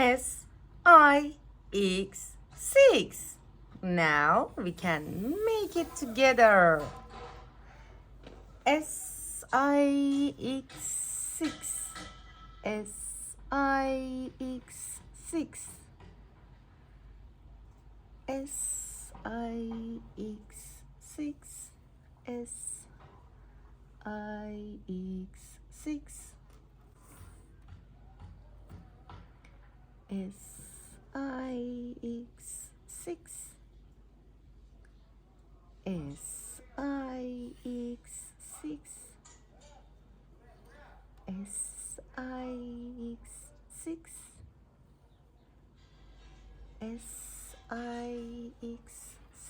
S-I-X 6. Now we can make it together. S-I-X 6. S-I-X 6. S-I-X 6. S-I-X 6. S-I-X 6. S-I-X 6. S-I-X 6. S-I-X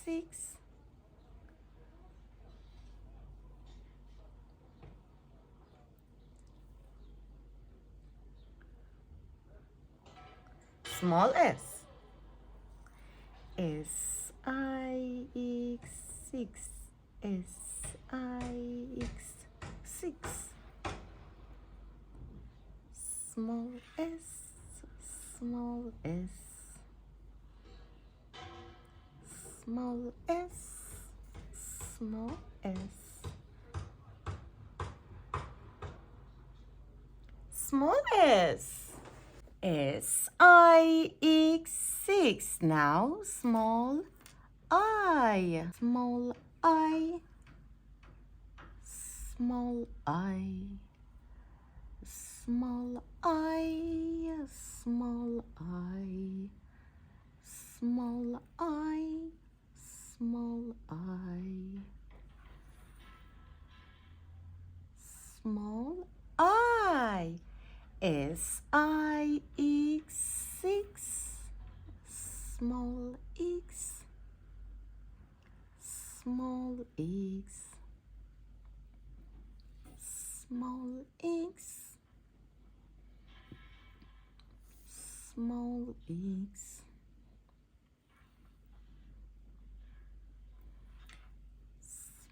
6. Small s. S-I-X 6. S-I-X 6. Small s. Small s. Small s. Small s. Small s. S-I-X 6. Now small I. Small I. Small I. Small I. Small I. Small I. Small I. Small I. S-I-X 6. Small x. Small x. Small x. Small x.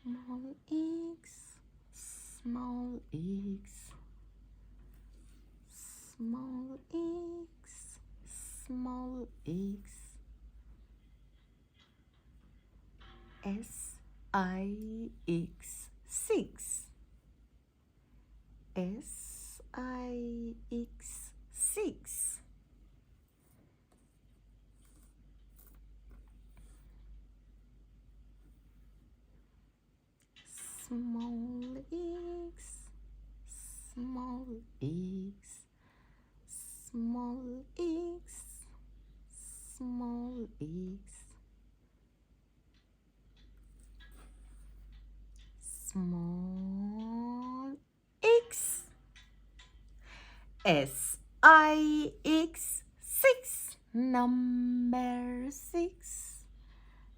Small x. Small x. Small x. Small x. S-I-X 6. S-I-X 6. Small x. Small x. Small x. Small x. Small x. S-I-X 6. Number 6.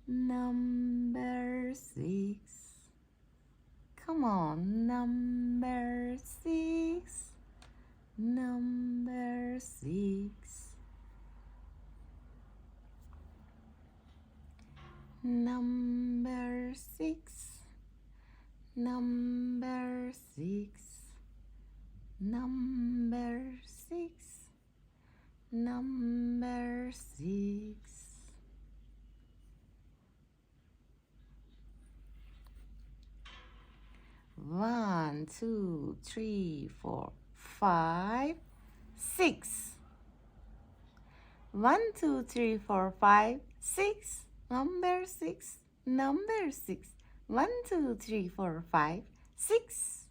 Number 6. Come on, number 6. Number 6. Number 6. Number 6. Number 6. Number 6. 1, 2, 3, 4, 5, 6. 1, 2, 3, 4, 5, 6. Number 6. Number 6. 1, 2, 3, 4, 5, 6.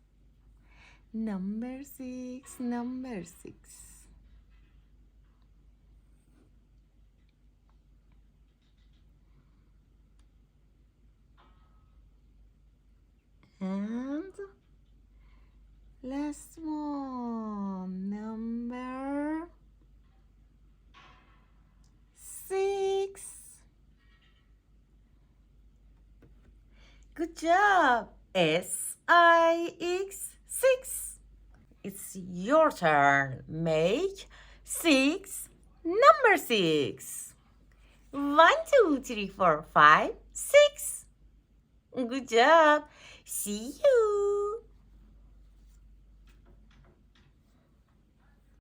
Number 6. Number 6. And last one, number 6. Good job. S-I-X 6. It's your turn. Make 6 number 6. 1, 2, 3, 4, 5, 6. Good job. See you.